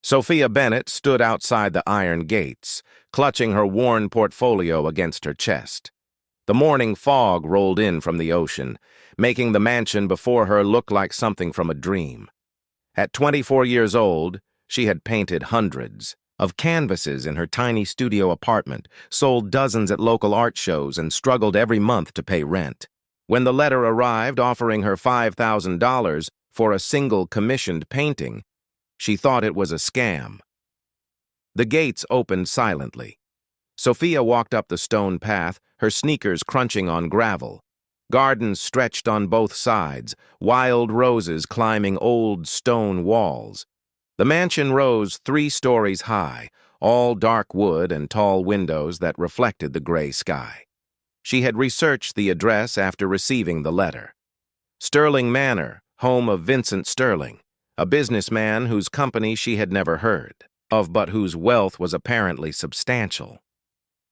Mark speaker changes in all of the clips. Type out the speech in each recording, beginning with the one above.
Speaker 1: Sophia Bennett stood outside the iron gates, clutching her worn portfolio against her chest. The morning fog rolled in from the ocean, making the mansion before her look like something from a dream. At 24 years old, she had painted hundreds of canvases in her tiny studio apartment, sold dozens at local art shows, and struggled every month to pay rent. When the letter arrived offering her $5,000 for a single commissioned painting, she thought it was a scam. The gates opened silently. Sophia walked up the stone path, her sneakers crunching on gravel. Gardens stretched on both sides, wild roses climbing old stone walls. The mansion rose 3 stories high, all dark wood and tall windows that reflected the gray sky. She had researched the address after receiving the letter. Sterling Manor, home of Vincent Sterling, a businessman whose company she had never heard of, but whose wealth was apparently substantial.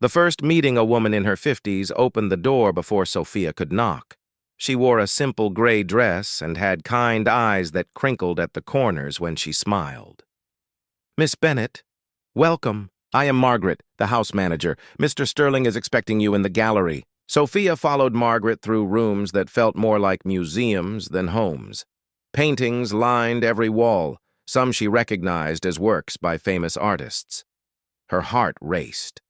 Speaker 1: The first meeting a woman in her 50s opened the door before Sophia could knock. She wore a simple gray dress and had kind eyes that crinkled at the corners when she smiled. "Miss Bennett, welcome. I am Margaret, the house manager. Mr. Sterling is expecting you in the gallery." Sophia followed Margaret through rooms that felt more like museums than homes. Paintings lined every wall, some she recognized as works by famous artists. Her heart raced.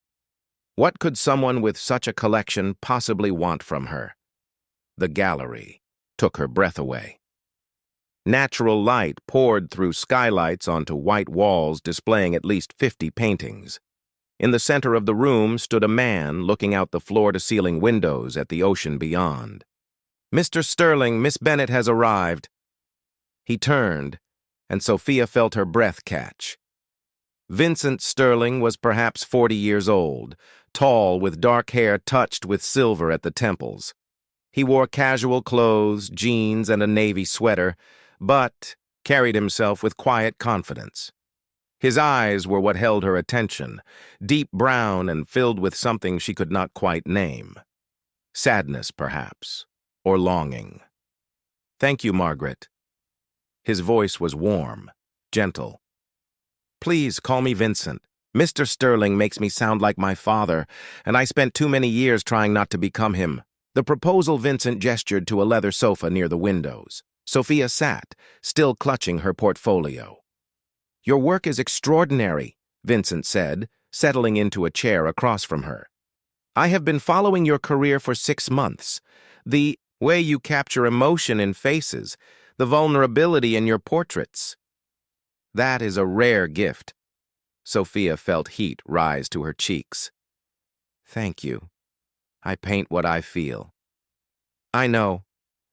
Speaker 1: What could someone with such a collection possibly want from her? The gallery took her breath away. Natural light poured through skylights onto white walls displaying at least 50 paintings. In the center of the room stood a man looking out the floor-to-ceiling windows at the ocean beyond. "Mr. Sterling, Miss Bennett has arrived." He turned, and Sophia felt her breath catch. Vincent Sterling was perhaps 40 years old, tall with dark hair touched with silver at the temples. He wore casual clothes, jeans, and a navy sweater, but carried himself with quiet confidence. His eyes were what held her attention, deep brown and filled with something she could not quite name. Sadness, perhaps, or longing. "Thank you, Margaret." His voice was warm, gentle. "Please call me Vincent. Mr. Sterling makes me sound like my father, and I spent too many years trying not to become him." The proposal Vincent gestured to a leather sofa near the windows. Sophia sat, still clutching her portfolio. "Your work is extraordinary," Vincent said, settling into a chair across from her. "I have been following your career for 6 months. The way you capture emotion in faces, the vulnerability in your portraits. That is a rare gift." Sophia felt heat rise to her cheeks. "Thank you. I paint what I feel." "I know.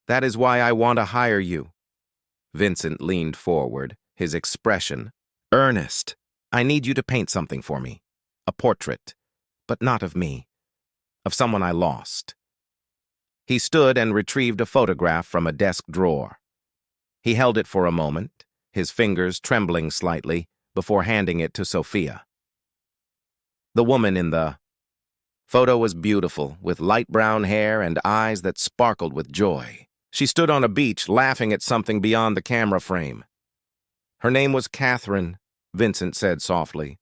Speaker 1: That is why I want to hire you." Vincent leaned forward, his expression earnest. "I need you to paint something for me. A portrait, but not of me. Of someone I lost." He stood and retrieved a photograph from a desk drawer. He held it for a moment, his fingers trembling slightly, before handing it to Sophia. The woman in the photo was beautiful, with light brown hair and eyes that sparkled with joy. She stood on a beach, laughing at something beyond the camera frame. "Her name was Catherine," Vincent said softly.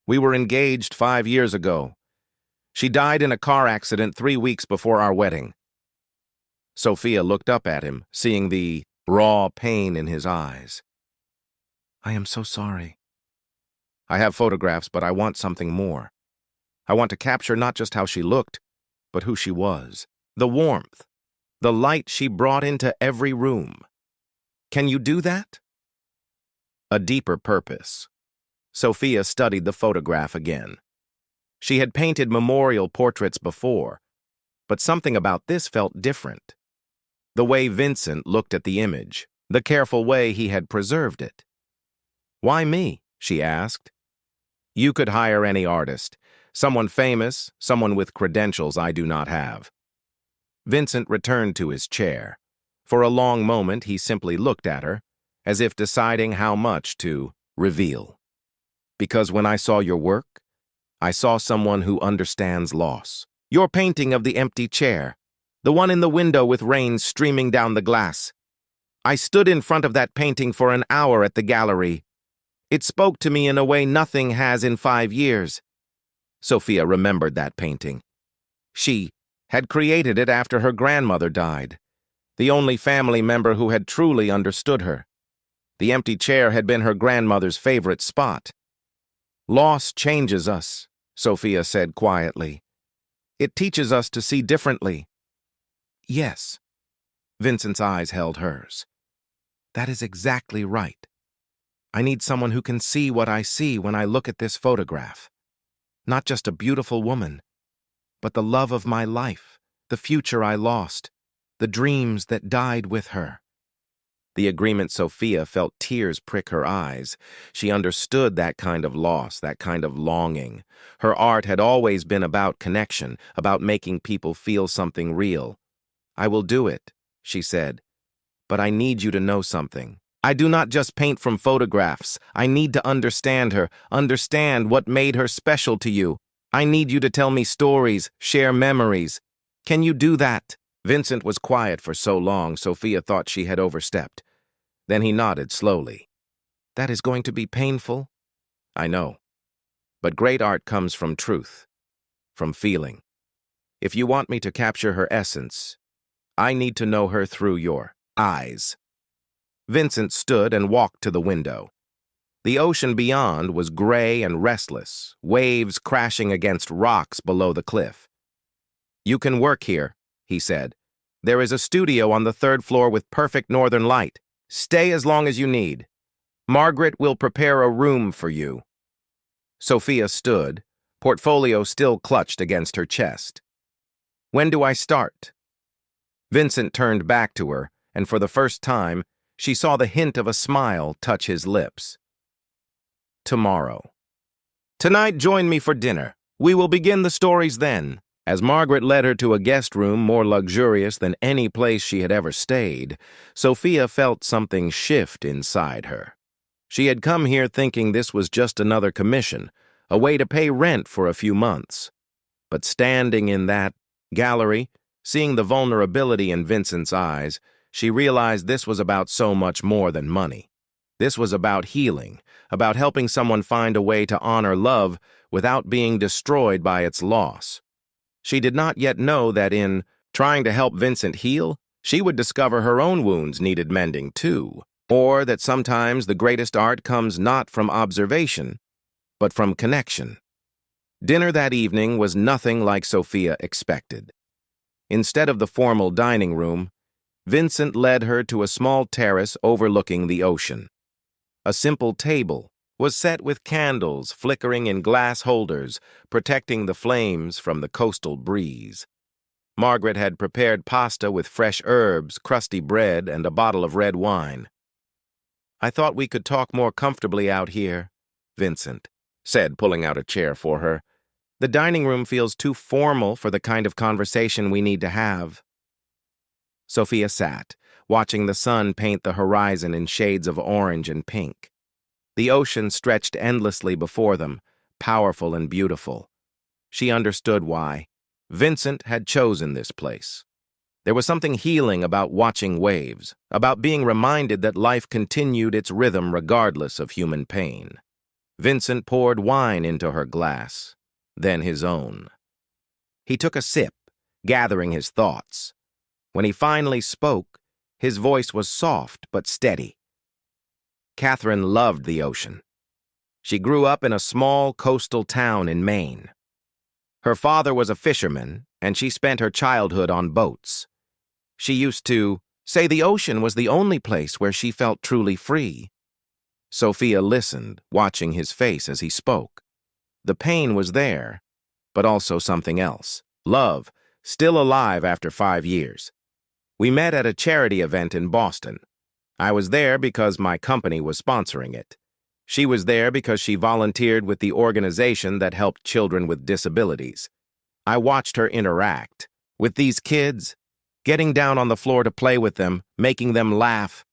Speaker 1: "We were engaged 5 years ago. She died in a car accident 3 weeks before our wedding." Sophia looked up at him, seeing the raw pain in his eyes. "I am so sorry." "I have photographs, but I want something more. I want to capture not just how she looked, but who she was. The warmth, the light she brought into every room. Can you do that?" A deeper purpose. Sophia studied the photograph again. She had painted memorial portraits before, but something about this felt different. The way Vincent looked at the image, the careful way he had preserved it. "Why me?" she asked. "You could hire any artist. Someone famous, someone with credentials I do not have." Vincent returned to his chair. For a long moment he simply looked at her, as if deciding how much to reveal. "Because when I saw your work, I saw someone who understands loss. Your painting of the empty chair, the one in the window with rain streaming down the glass. I stood in front of that painting for an hour at the gallery. It spoke to me in a way nothing has in 5 years. Sophia remembered that painting. She had created it after her grandmother died, the only family member who had truly understood her. The empty chair had been her grandmother's favorite spot. Loss changes us, Sophia said quietly. It teaches us to see differently. Yes. Vincent's eyes held hers. That is exactly right. I need someone who can see what I see when I look at this photograph. Not just a beautiful woman, but the love of my life, the future I lost, the dreams that died with her. The agreement Sophia felt tears prick her eyes. She understood that kind of loss, that kind of longing. Her art had always been about connection, about making people feel something real. I will do it, she said. But I need you to know something. I do not just paint from photographs. I need to understand her, understand what made her special to you. I need you to tell me stories, share memories. Can you do that? Vincent was quiet for so long, Sophia thought she had overstepped. Then he nodded slowly. That is going to be painful. I know. But great art comes from truth, from feeling. If you want me to capture her essence, I need to know her through your eyes. Vincent stood and walked to the window. The ocean beyond was gray and restless, waves crashing against rocks below the cliff. You can work here, he said. There is a studio on the 3rd floor with perfect northern light. Stay as long as you need. Margaret will prepare a room for you. Sophia stood, portfolio still clutched against her chest. When do I start? Vincent turned back to her, and for the first time, she saw the hint of a smile touch his lips. Tomorrow. Tonight, join me for dinner. We will begin the stories then. As Margaret led her to a guest room more luxurious than any place she had ever stayed, Sophia felt something shift inside her. She had come here thinking this was just another commission, a way to pay rent for a few months. But standing in that gallery, seeing the vulnerability in Vincent's eyes, she realized this was about so much more than money. This was about healing, about helping someone find a way to honor love without being destroyed by its loss. She did not yet know that in trying to help Vincent heal, she would discover her own wounds needed mending too, or that sometimes the greatest art comes not from observation, but from connection. Dinner that evening was nothing like Sophia expected. Instead of the formal dining room, Vincent led her to a small terrace overlooking the ocean. A simple table was set with candles flickering in glass holders, protecting the flames from the coastal breeze. Margaret had prepared pasta with fresh herbs, crusty bread, and a bottle of red wine. I thought we could talk more comfortably out here, Vincent said, pulling out a chair for her. The dining room feels too formal for the kind of conversation we need to have. Sophia sat, watching the sun paint the horizon in shades of orange and pink. The ocean stretched endlessly before them, powerful and beautiful. She understood why. Vincent had chosen this place. There was something healing about watching waves, about being reminded that life continued its rhythm regardless of human pain. Vincent poured wine into her glass, then his own. He took a sip, gathering his thoughts. When he finally spoke, his voice was soft but steady. Catherine loved the ocean. She grew up in a small coastal town in Maine. Her father was a fisherman, and she spent her childhood on boats. She used to say the ocean was the only place where she felt truly free. Sophia listened, watching his face as he spoke. The pain was there, but also something else. Love, still alive after 5 years. We met at a charity event in Boston. I was there because my company was sponsoring it. She was there because she volunteered with the organization that helped children with disabilities. I watched her interact with these kids, getting down on the floor to play with them, making them laugh.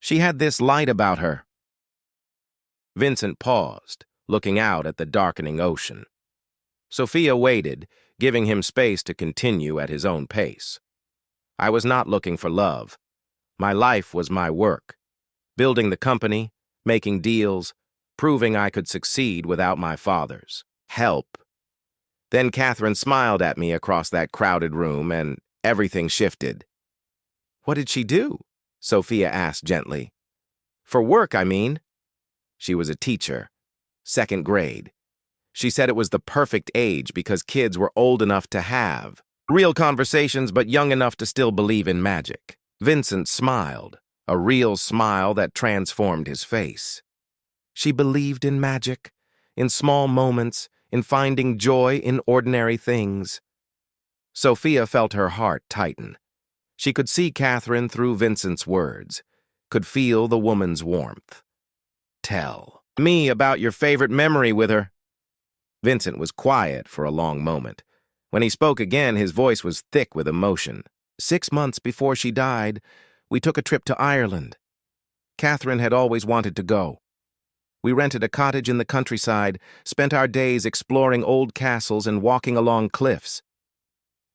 Speaker 1: She had this light about her. Vincent paused, looking out at the darkening ocean. Sophia waited, giving him space to continue at his own pace. I was not looking for love. My life was my work. Building the company, making deals, proving I could succeed without my father's help. Then Catherine smiled at me across that crowded room, and everything shifted. "What did she do?" Sophia asked gently. "For work, I mean." She was a teacher, 2nd grade. She said it was the perfect age because kids were old enough to have real conversations but young enough to still believe in magic. Vincent smiled, a real smile that transformed his face. She believed in magic, in small moments, in finding joy in ordinary things. Sophia felt her heart tighten. She could see Catherine through Vincent's words, could feel the woman's warmth. "Tell me about your favorite memory with her." Vincent was quiet for a long moment. When he spoke again, his voice was thick with emotion. 6 months before she died, we took a trip to Ireland. Catherine had always wanted to go. We rented a cottage in the countryside, spent our days exploring old castles and walking along cliffs.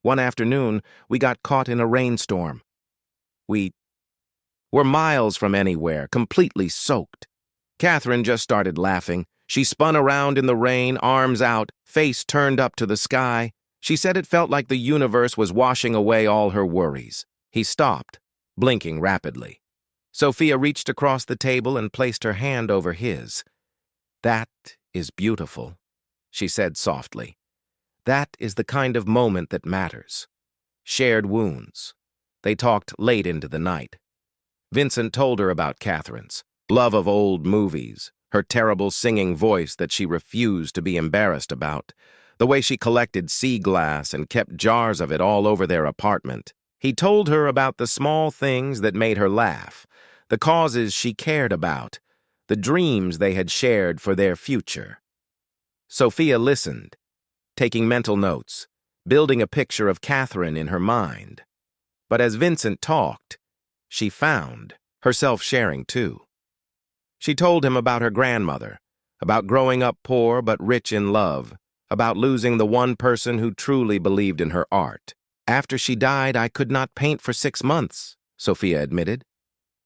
Speaker 1: One afternoon, we got caught in a rainstorm. We were miles from anywhere, completely soaked. Catherine just started laughing. She spun around in the rain, arms out, face turned up to the sky. She said it felt like the universe was washing away all her worries. He stopped, blinking rapidly. Sophia reached across the table and placed her hand over his. "That is beautiful," she said softly. "That is the kind of moment that matters." Shared wounds. They talked late into the night. Vincent told her about Catherine's love of old movies, her terrible singing voice that she refused to be embarrassed about, the way she collected sea glass and kept jars of it all over their apartment. He told her about the small things that made her laugh, the causes she cared about, the dreams they had shared for their future. Sophia listened, taking mental notes, building a picture of Catherine in her mind. But as Vincent talked, she found herself sharing too. She told him about her grandmother, about growing up poor but rich in love, about losing the one person who truly believed in her art. "After she died, I could not paint for 6 months," Sophia admitted.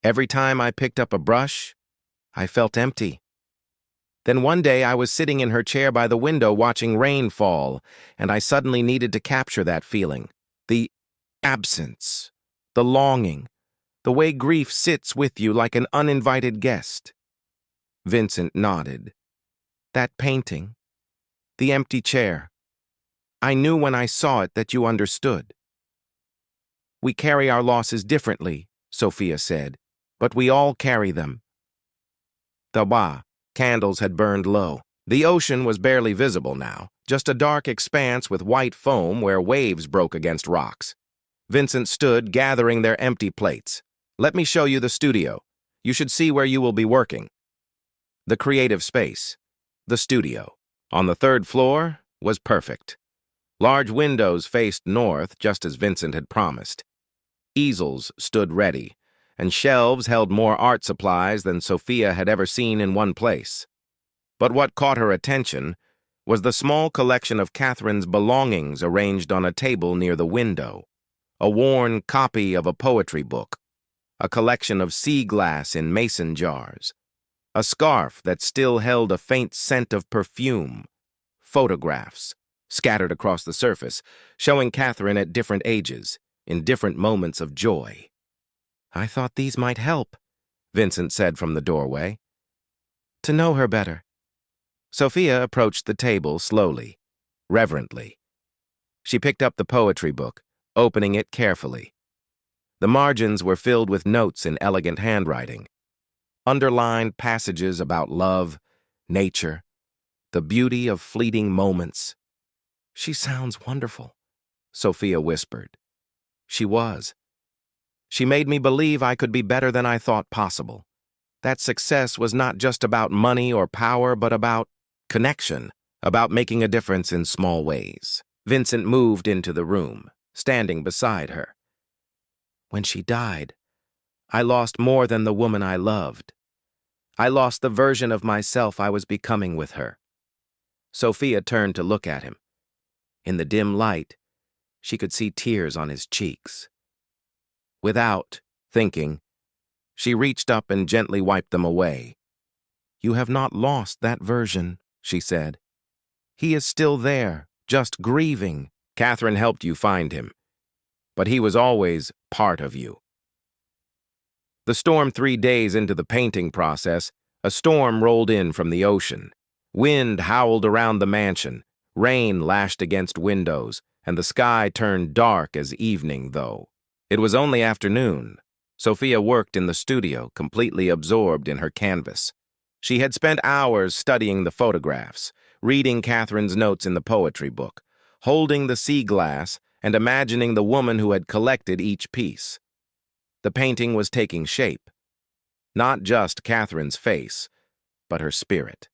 Speaker 1: "Every time I picked up a brush, I felt empty. Then one day I was sitting in her chair by the window watching rain fall, and I suddenly needed to capture that feeling. The absence, the longing, the way grief sits with you like an uninvited guest." Vincent nodded. "That painting, the empty chair. I knew when I saw it that you understood." "We carry our losses differently," Sophia said, "but we all carry them." The candles had burned low. The ocean was barely visible now, just a dark expanse with white foam where waves broke against rocks. Vincent stood, gathering their empty plates. "Let me show you the studio. You should see where you will be working." The creative space, the studio, on the 3rd floor, was perfect. Large windows faced north, just as Vincent had promised. Easels stood ready, and shelves held more art supplies than Sophia had ever seen in one place. But what caught her attention was the small collection of Catherine's belongings arranged on a table near the window. A worn copy of a poetry book, a collection of sea glass in mason jars, a scarf that still held a faint scent of perfume, photographs scattered across the surface, showing Catherine at different ages, in different moments of joy. "I thought these might help," Vincent said from the doorway. "To know her better." Sophia approached the table slowly, reverently. She picked up the poetry book, opening it carefully. The margins were filled with notes in elegant handwriting, underlined passages about love, nature, the beauty of fleeting moments. "She sounds wonderful," Sophia whispered. She was. She made me believe I could be better than I thought possible. That success was not just about money or power, but about connection, about making a difference in small ways. Vincent moved into the room, standing beside her. "When she died, I lost more than the woman I loved. I lost the version of myself I was becoming with her." Sophia turned to look at him. In the dim light, she could see tears on his cheeks. Without thinking, she reached up and gently wiped them away. "You have not lost that version," she said. "He is still there, just grieving. Catherine helped you find him, but he was always part of you." The storm 3 days into the painting process, a storm rolled in from the ocean. Wind howled around the mansion, rain lashed against windows, and the sky turned dark as evening, though. It was only afternoon. Sophia worked in the studio, completely absorbed in her canvas. She had spent hours studying the photographs, reading Catherine's notes in the poetry book, holding the sea glass, and imagining the woman who had collected each piece. The painting was taking shape. Not just Catherine's face, but her spirit.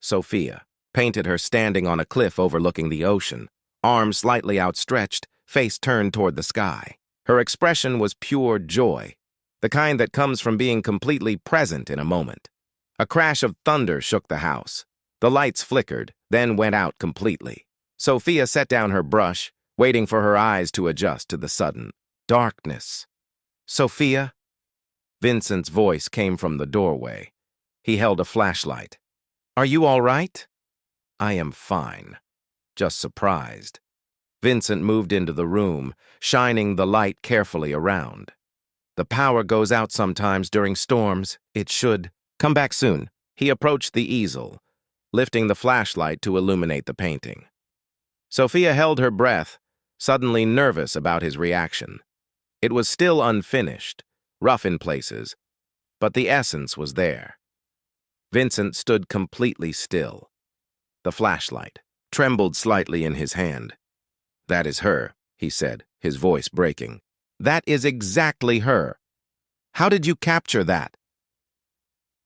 Speaker 1: Sophia painted her standing on a cliff overlooking the ocean, arms slightly outstretched, face turned toward the sky. Her expression was pure joy, the kind that comes from being completely present in a moment. A crash of thunder shook the house. The lights flickered, then went out completely. Sophia set down her brush, waiting for her eyes to adjust to the sudden darkness. "Sophia?" Vincent's voice came from the doorway. He held a flashlight. "Are you all right?" "I am fine. Just surprised." Vincent moved into the room, shining the light carefully around. "The power goes out sometimes during storms. It should come back soon." He approached the easel, lifting the flashlight to illuminate the painting. Sophia held her breath, suddenly nervous about his reaction. It was still unfinished, rough in places, but the essence was there. Vincent stood completely still. The flashlight trembled slightly in his hand. "That is her," he said, his voice breaking. "That is exactly her. How did you capture that?"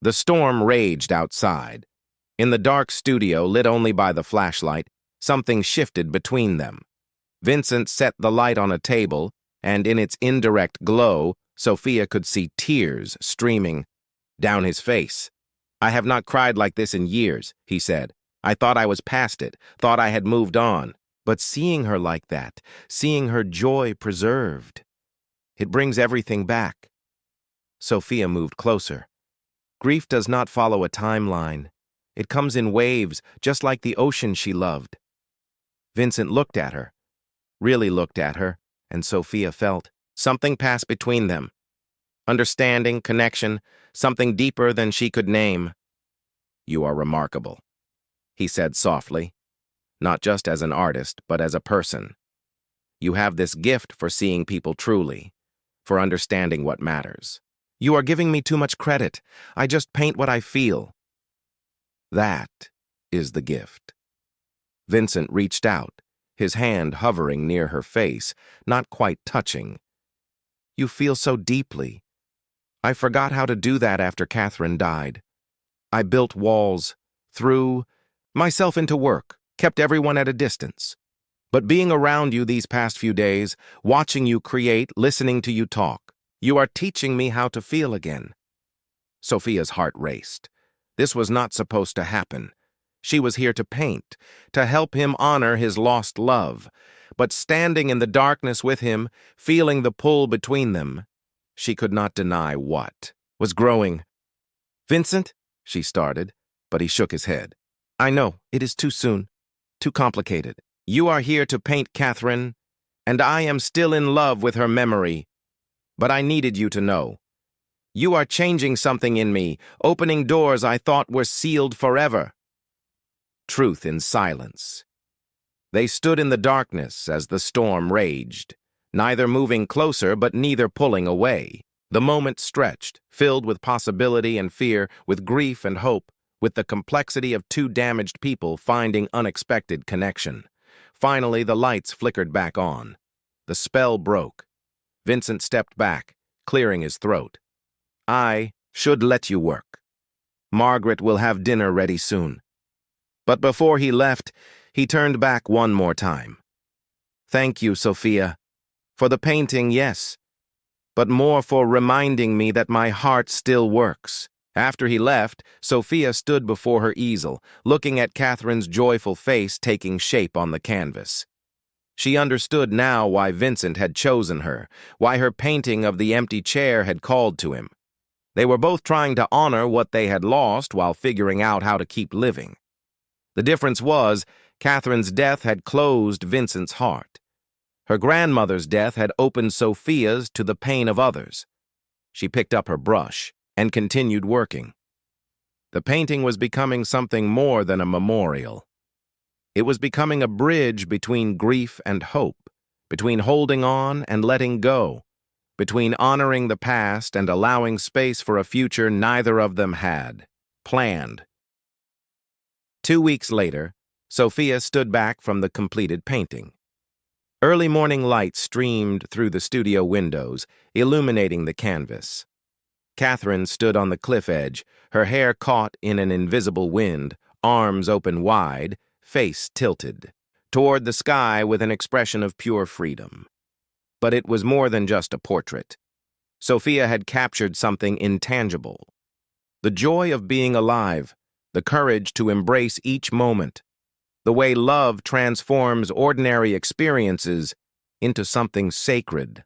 Speaker 1: The storm raged outside. In the dark studio, lit only by the flashlight, something shifted between them. Vincent set the light on a table, and in its indirect glow, Sophia could see tears streaming down his face. "I have not cried like this in years," he said. "I thought I was past it, thought I had moved on. But seeing her like that, seeing her joy preserved, it brings everything back." Sophia moved closer. "Grief does not follow a timeline. It comes in waves, just like the ocean she loved." Vincent looked at her, really looked at her, and Sophia felt something pass between them. Understanding, connection, something deeper than she could name. "You are remarkable," he said softly. "Not just as an artist, but as a person. You have this gift for seeing people truly, for understanding what matters." "You are giving me too much credit. I just paint what I feel." "That is the gift." Vincent reached out, his hand hovering near her face, not quite touching. "You feel so deeply. I forgot how to do that after Catherine died. I built walls, threw myself into work, kept everyone at a distance. But being around you these past few days, watching you create, listening to you talk, you are teaching me how to feel again." Sophia's heart raced. This was not supposed to happen. She was here to paint, to help him honor his lost love. But standing in the darkness with him, feeling the pull between them, she could not deny what was growing. "Vincent," she started, but he shook his head. "I know, it is too soon, too complicated. You are here to paint Catherine, and I am still in love with her memory. But I needed you to know. You are changing something in me, opening doors I thought were sealed forever." Truth in silence. They stood in the darkness as the storm raged, neither moving closer but neither pulling away. The moment stretched, filled with possibility and fear, with grief and hope, with the complexity of two damaged people finding unexpected connection. Finally, the lights flickered back on. The spell broke. Vincent stepped back, clearing his throat. "I should let you work. Margaret will have dinner ready soon." But before he left, he turned back one more time. "Thank you, Sophia. For the painting, yes, but more for reminding me that my heart still works." After he left, Sophia stood before her easel, looking at Catherine's joyful face taking shape on the canvas. She understood now why Vincent had chosen her, why her painting of the empty chair had called to him. They were both trying to honor what they had lost while figuring out how to keep living. The difference was, Catherine's death had closed Vincent's heart. Her grandmother's death had opened Sophia's to the pain of others. She picked up her brush and continued working. The painting was becoming something more than a memorial. It was becoming a bridge between grief and hope, between holding on and letting go, between honoring the past and allowing space for a future neither of them had planned. 2 weeks later, Sophia stood back from the completed painting. Early morning light streamed through the studio windows, illuminating the canvas. Catherine stood on the cliff edge, her hair caught in an invisible wind, arms open wide, face tilted, toward the sky with an expression of pure freedom. But it was more than just a portrait. Sophia had captured something intangible. The joy of being alive, the courage to embrace each moment, the way love transforms ordinary experiences into something sacred.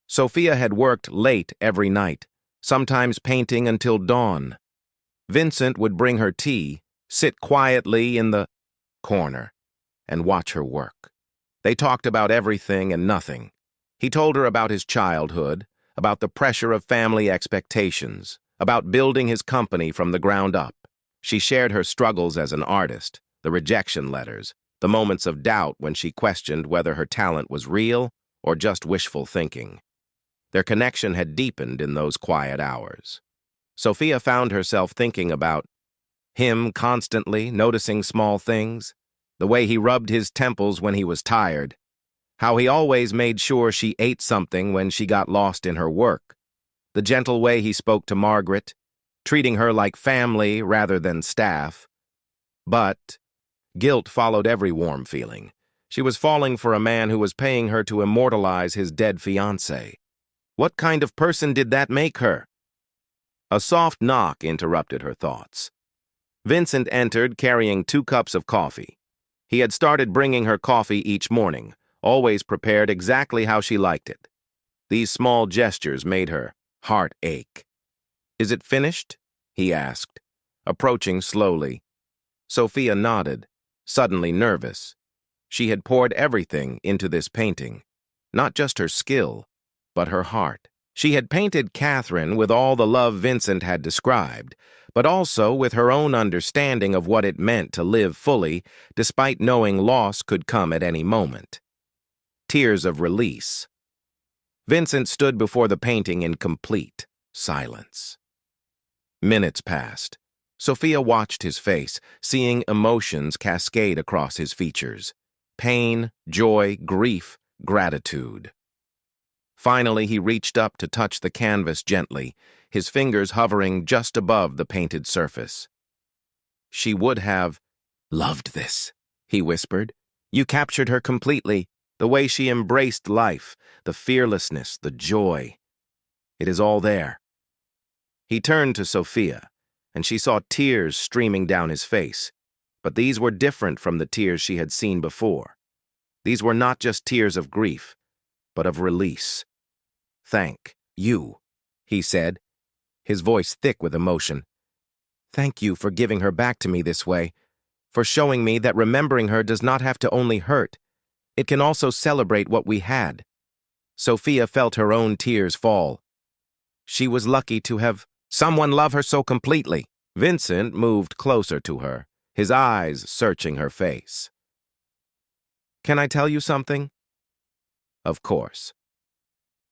Speaker 1: Sophia had worked late every night, sometimes painting until dawn. Vincent would bring her tea, sit quietly in the corner, and watch her work. They talked about everything and nothing. He told her about his childhood, about the pressure of family expectations, about building his company from the ground up. She shared her struggles as an artist, the rejection letters, the moments of doubt when she questioned whether her talent was real or just wishful thinking. Their connection had deepened in those quiet hours. Sophia found herself thinking about him constantly, noticing small things, the way he rubbed his temples when he was tired, how he always made sure she ate something when she got lost in her work, the gentle way he spoke to Margaret, treating her like family rather than staff. But guilt followed every warm feeling. She was falling for a man who was paying her to immortalize his dead fiancé. What kind of person did that make her? A soft knock interrupted her thoughts. Vincent entered carrying 2 cups of coffee. He had started bringing her coffee each morning, always prepared exactly how she liked it. These small gestures made her heart ache. "Is it finished?" he asked, approaching slowly. Sophia nodded, suddenly nervous. She had poured everything into this painting, not just her skill, but her heart. She had painted Catherine with all the love Vincent had described, but also with her own understanding of what it meant to live fully, despite knowing loss could come at any moment. Tears of release. Vincent stood before the painting in complete silence. Minutes passed. Sophia watched his face, seeing emotions cascade across his features. Pain, joy, grief, gratitude. Finally, he reached up to touch the canvas gently, his fingers hovering just above the painted surface. "She would have loved this," he whispered. "You captured her completely, the way she embraced life, the fearlessness, the joy. It is all there." He turned to Sophia, and she saw tears streaming down his face. But these were different from the tears she had seen before. These were not just tears of grief, but of release. "Thank you," he said, his voice thick with emotion. "Thank you for giving her back to me this way, for showing me that remembering her does not have to only hurt. It can also celebrate what we had." Sophia felt her own tears fall. She was lucky to have someone love her so completely. Vincent moved closer to her, his eyes searching her face. "Can I tell you something?" "Of course."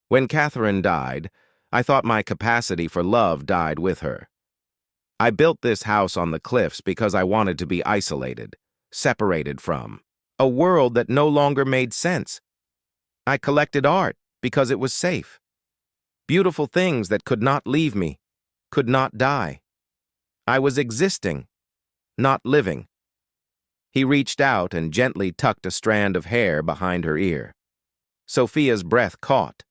Speaker 1: "When Catherine died, I thought my capacity for love died with her. I built this house on the cliffs because I wanted to be isolated, separated from a world that no longer made sense. I collected art because it was safe. Beautiful things that could not leave me, could not die. I was existing, not living." He reached out and gently tucked a strand of hair behind her ear. Sophia's breath caught.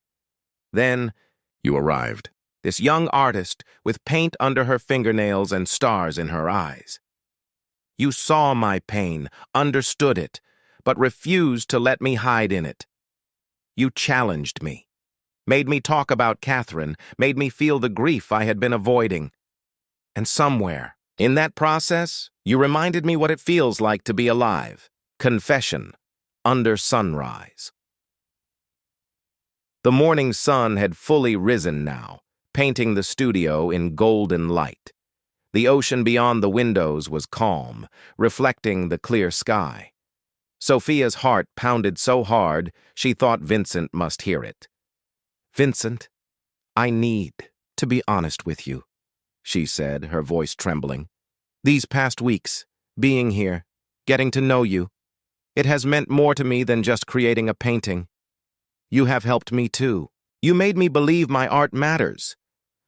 Speaker 1: Then, "You arrived." This young artist with paint under her fingernails and stars in her eyes. "You saw my pain, understood it, but refused to let me hide in it. You challenged me." made me talk about Catherine, made me feel the grief I had been avoiding. And somewhere, in that process, you reminded me what it feels like to be alive. Confession, under sunrise. The morning sun had fully risen now, painting the studio in golden light. The ocean beyond the windows was calm, reflecting the clear sky. Sophia's heart pounded so hard she thought Vincent must hear it. "Vincent, I need to be honest with you," she said, her voice trembling. "These past weeks, being here, getting to know you, it has meant more to me than just creating a painting. You have helped me too. You made me believe my art matters,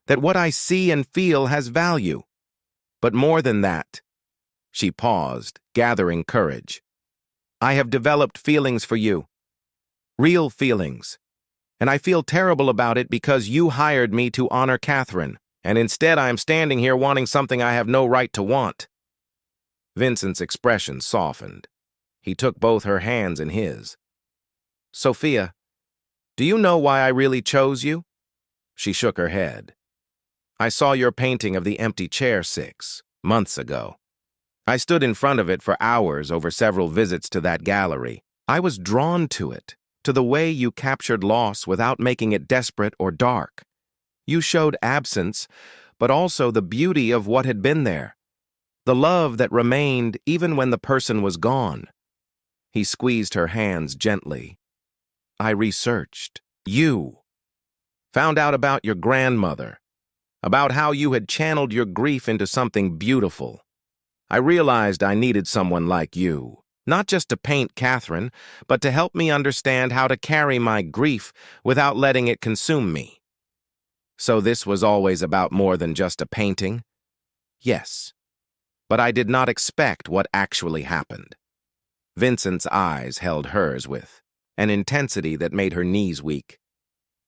Speaker 1: that what I see and feel has value. But more than that," she paused, gathering courage, "I have developed feelings for you. Real feelings. And I feel terrible about it because you hired me to honor Catherine, and instead I am standing here wanting something I have no right to want." Vincent's expression softened. He took both her hands in his. "Sophia, do you know why I really chose you?" She shook her head. "I saw your painting of the empty chair 6 months ago. I stood in front of it for hours over several visits to that gallery. I was drawn to it, to the way you captured loss without making it desperate or dark. You showed absence, but also the beauty of what had been there, the love that remained even when the person was gone." He squeezed her hands gently. "I researched you, found out about your grandmother, about how you had channeled your grief into something beautiful. I realized I needed someone like you, not just to paint Catherine, but to help me understand how to carry my grief without letting it consume me. So this was always about more than just a painting?" "Yes, but I did not expect what actually happened." Vincent's eyes held hers with an intensity that made her knees weak.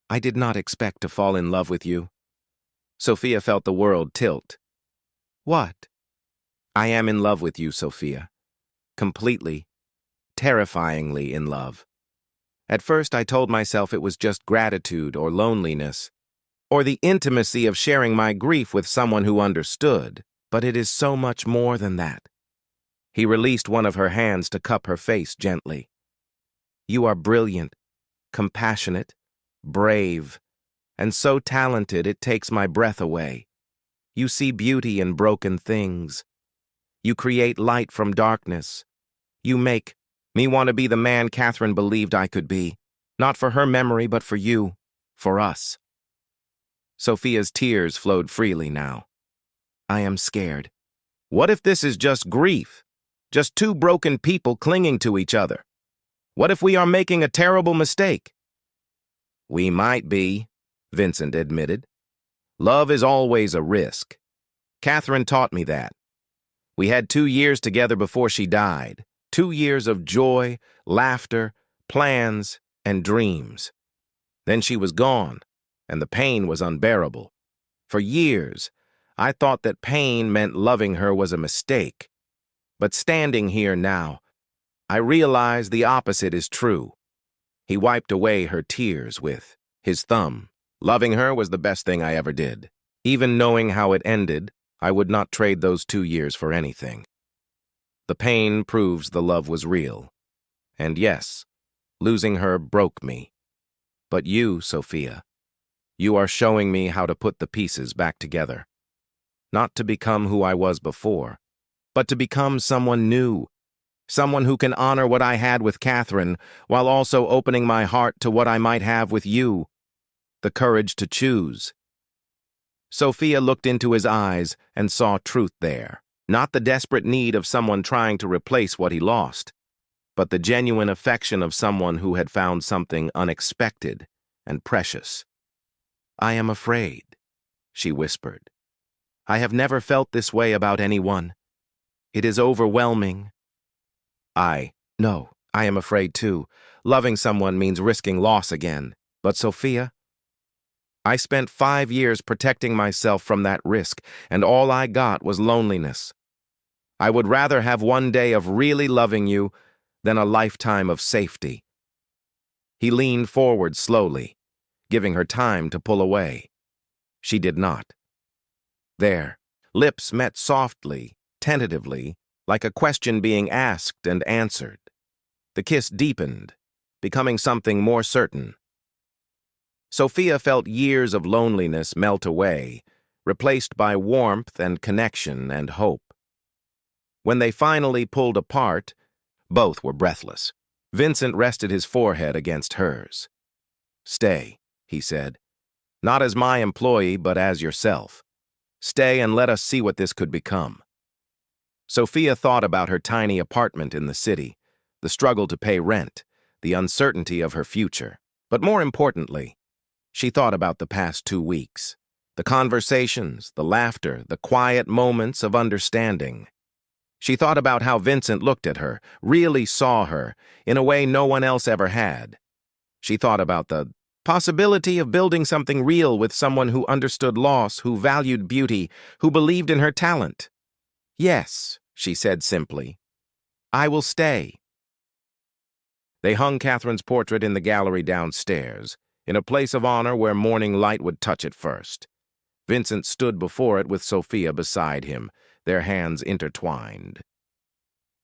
Speaker 1: "I did not expect to fall in love with you." Sophia felt the world tilt. "What?" "I am in love with you, Sophia. Completely, terrifyingly in love. At first I told myself it was just gratitude or loneliness, or the intimacy of sharing my grief with someone who understood, but it is so much more than that." He released one of her hands to cup her face gently. "You are brilliant, compassionate, brave, and so talented it takes my breath away. You see beauty in broken things. You create light from darkness. You make me want to be the man Catherine believed I could be, not for her memory but for you, for us." Sophia's tears flowed freely now. "I am scared. What if this is just grief? Just two broken people clinging to each other? What if we are making a terrible mistake?" "We might be," Vincent admitted. "Love is always a risk. Catherine taught me that. We had 2 years together before she died. 2 years of joy, laughter, plans, and dreams. Then she was gone, and the pain was unbearable. For years, I thought that pain meant loving her was a mistake. But standing here now, I realize the opposite is true." He wiped away her tears with his thumb. "Loving her was the best thing I ever did. Even knowing how it ended, I would not trade those 2 years for anything. The pain proves the love was real. And yes, losing her broke me. But you, Sophia, you are showing me how to put the pieces back together. Not to become who I was before, but to become someone new, someone who can honor what I had with Catherine while also opening my heart to what I might have with you. The courage to choose." Sophia looked into his eyes and saw truth there, not the desperate need of someone trying to replace what he lost, but the genuine affection of someone who had found something unexpected and precious. "I am afraid," she whispered. "I have never felt this way about anyone. It is overwhelming." No, I am afraid too. Loving someone means risking loss again. But Sophia, I spent 5 years protecting myself from that risk, and all I got was loneliness. I would rather have one day of really loving you than a lifetime of safety." He leaned forward slowly, giving her time to pull away. She did not. Their lips met softly, tentatively, like a question being asked and answered. The kiss deepened, becoming something more certain. Sophia felt years of loneliness melt away, replaced by warmth and connection and hope. When they finally pulled apart, both were breathless. Vincent rested his forehead against hers. "Stay," he said. "Not as my employee, but as yourself. Stay and let us see what this could become." Sophia thought about her tiny apartment in the city, the struggle to pay rent, the uncertainty of her future. But more importantly, she thought about the past 2 weeks, the conversations, the laughter, the quiet moments of understanding. She thought about how Vincent looked at her, really saw her, in a way no one else ever had. She thought about the possibility of building something real with someone who understood loss, who valued beauty, who believed in her talent. "Yes," she said simply. "I will stay." They hung Catherine's portrait in the gallery downstairs, in a place of honor where morning light would touch it first. Vincent stood before it with Sophia beside him, their hands intertwined.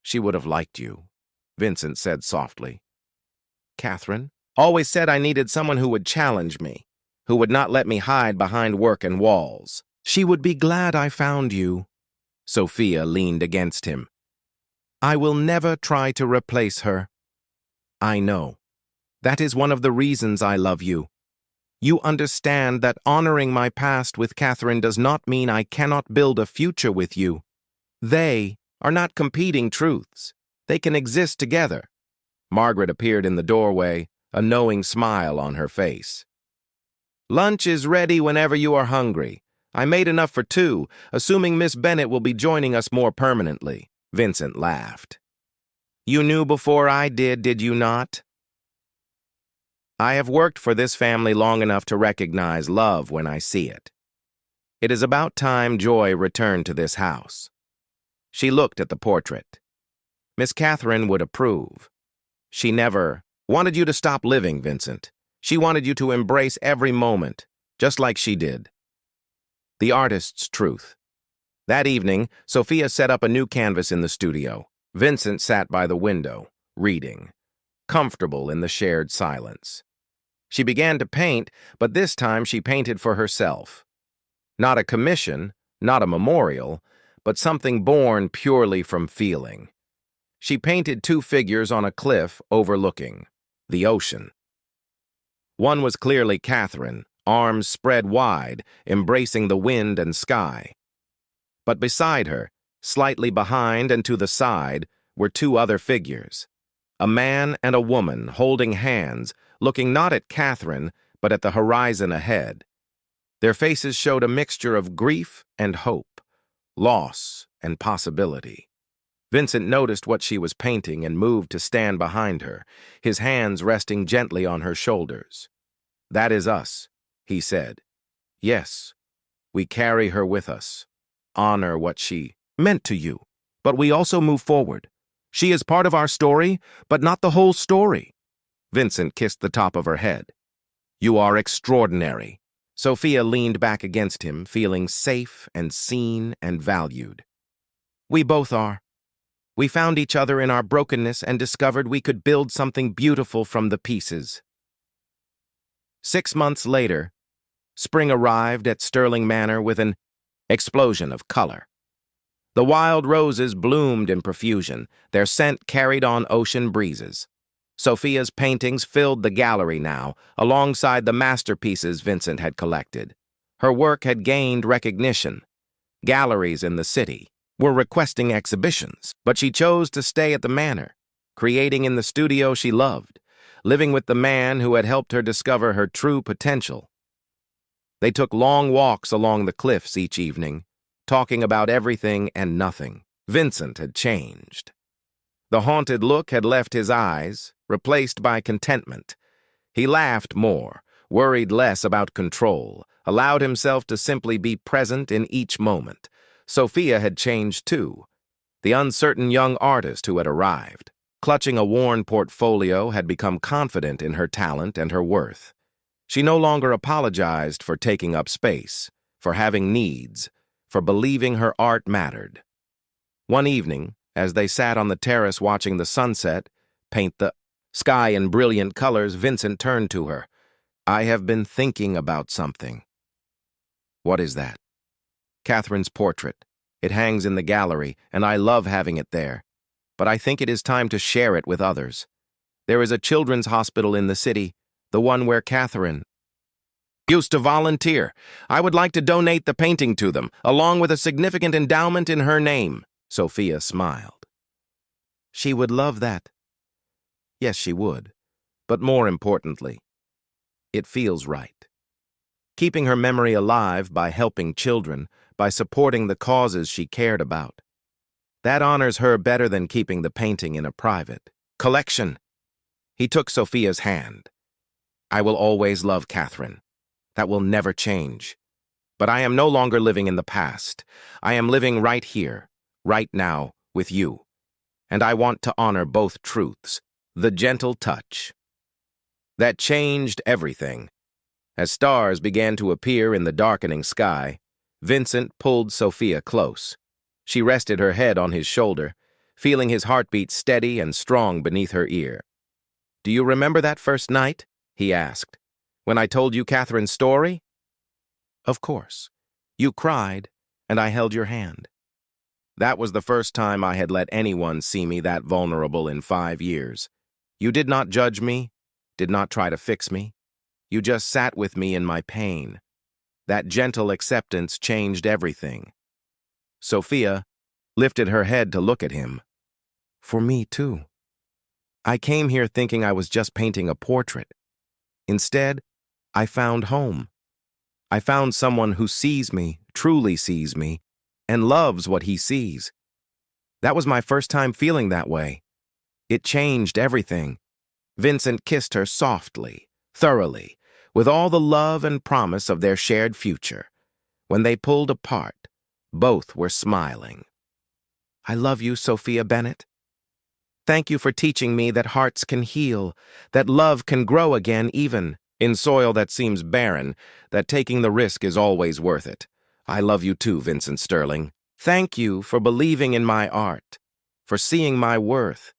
Speaker 1: "She would have liked you," Vincent said softly. "Catherine always said I needed someone who would challenge me, who would not let me hide behind work and walls. She would be glad I found you." Sophia leaned against him. "I will never try to replace her. I know. That is one of the reasons I love you. You understand that honoring my past with Catherine does not mean I cannot build a future with you. They are not competing truths. They can exist together." Margaret appeared in the doorway, a knowing smile on her face. "Lunch is ready whenever you are hungry. I made enough for 2, assuming Miss Bennett will be joining us more permanently." Vincent laughed. "You knew before I did you not? I have worked for this family long enough to recognize love when I see it. It is about time joy returned to this house." She looked at the portrait. Miss Catherine would approve. She never wanted you to stop living, Vincent. She wanted you to embrace every moment, just like she did. The artist's truth. That evening, Sophia set up a new canvas in the studio. Vincent sat by the window, reading, comfortable in the shared silence. She began to paint, but this time she painted for herself. Not a commission, not a memorial, but something born purely from feeling. She painted 2 figures on a cliff overlooking the ocean. One was clearly Catherine, arms spread wide, embracing the wind and sky. But beside her, slightly behind and to the side, were 2 other figures. A man and a woman holding hands, looking not at Catherine, but at the horizon ahead. Their faces showed a mixture of grief and hope, loss and possibility. Vincent noticed what she was painting and moved to stand behind her, his hands resting gently on her shoulders. "That is us," he said. "Yes, we carry her with us, honor what she meant to you, but we also move forward. She is part of our story, but not the whole story." Vincent kissed the top of her head. "You are extraordinary." Sophia leaned back against him, feeling safe and seen and valued. "We both are. We found each other in our brokenness and discovered we could build something beautiful from the pieces." 6 months later, spring arrived at Sterling Manor with an explosion of color. The wild roses bloomed in profusion, their scent carried on ocean breezes. Sophia's paintings filled the gallery now, alongside the masterpieces Vincent had collected. Her work had gained recognition. Galleries in the city were requesting exhibitions, but she chose to stay at the manor, creating in the studio she loved, living with the man who had helped her discover her true potential. They took long walks along the cliffs each evening, talking about everything and nothing. Vincent had changed. The haunted look had left his eyes, replaced by contentment. He laughed more, worried less about control, allowed himself to simply be present in each moment. Sophia had changed too. The uncertain young artist who had arrived, clutching a worn portfolio, had become confident in her talent and her worth. She no longer apologized for taking up space, for having needs, for believing her art mattered. One evening, as they sat on the terrace watching the sunset paint the sky in brilliant colors, Vincent turned to her. "I have been thinking about something." "What is that?" "Catherine's portrait. It hangs in the gallery, and I love having it there. But I think it is time to share it with others. There is a children's hospital in the city, the one where Catherine used to volunteer. I would like to donate the painting to them, along with a significant endowment in her name." Sophia smiled. "She would love that." "Yes, she would. But more importantly, it feels right. Keeping her memory alive by helping children, by supporting the causes she cared about. That honors her better than keeping the painting in a private collection." He took Sophia's hand. "I will always love Catherine. That will never change. But I am no longer living in the past. I am living right here, right now, with you. And I want to honor both truths." The gentle touch. That changed everything. As stars began to appear in the darkening sky, Vincent pulled Sophia close. She rested her head on his shoulder, feeling his heartbeat steady and strong beneath her ear. "Do you remember that first night?" he asked. "When I told you Catherine's story?" "Of course. You cried, and I held your hand. That was the first time I had let anyone see me that vulnerable in 5 years. You did not judge me, did not try to fix me. You just sat with me in my pain. That gentle acceptance changed everything." Sophia lifted her head to look at him. "For me, too. I came here thinking I was just painting a portrait. Instead, I found home. I found someone who sees me, truly sees me, and loves what he sees. That was my first time feeling that way. It changed everything." Vincent kissed her softly, thoroughly, with all the love and promise of their shared future. When they pulled apart, both were smiling. "I love you, Sophia Bennett. Thank you for teaching me that hearts can heal, that love can grow again even in soil that seems barren, that taking the risk is always worth it. I love you too, Vincent Sterling. Thank you for believing in my art, for seeing my worth,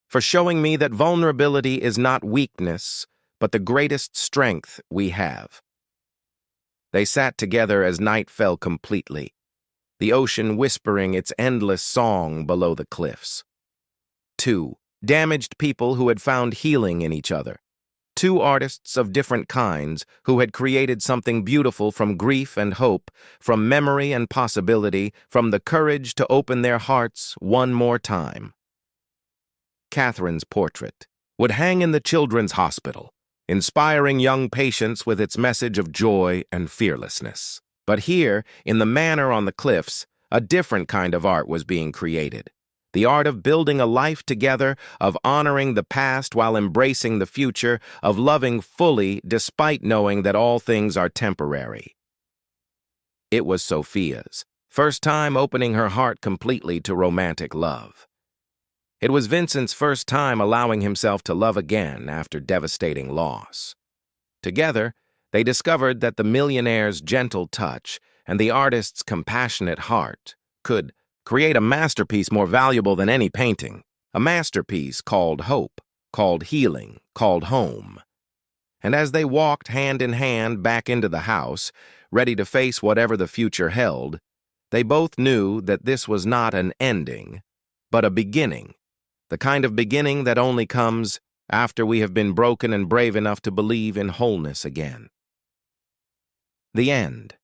Speaker 1: for showing me that vulnerability is not weakness, but the greatest strength we have." They sat together as night fell completely, the ocean whispering its endless song below the cliffs. Two damaged people who had found healing in each other. Two artists of different kinds who had created something beautiful from grief and hope, from memory and possibility, from the courage to open their hearts one more time. Catherine's portrait would hang in the children's hospital, inspiring young patients with its message of joy and fearlessness. But here, in the manor on the cliffs, a different kind of art was being created. The art of building a life together, of honoring the past while embracing the future, of loving fully despite knowing that all things are temporary. It was Sophia's first time opening her heart completely to romantic love. It was Vincent's first time allowing himself to love again after devastating loss. Together, they discovered that the millionaire's gentle touch and the artist's compassionate heart could create a masterpiece more valuable than any painting, a masterpiece called hope, called healing, called home. And as they walked hand in hand back into the house, ready to face whatever the future held, they both knew that this was not an ending, but a beginning. The kind of beginning that only comes after we have been broken and brave enough to believe in wholeness again. The end.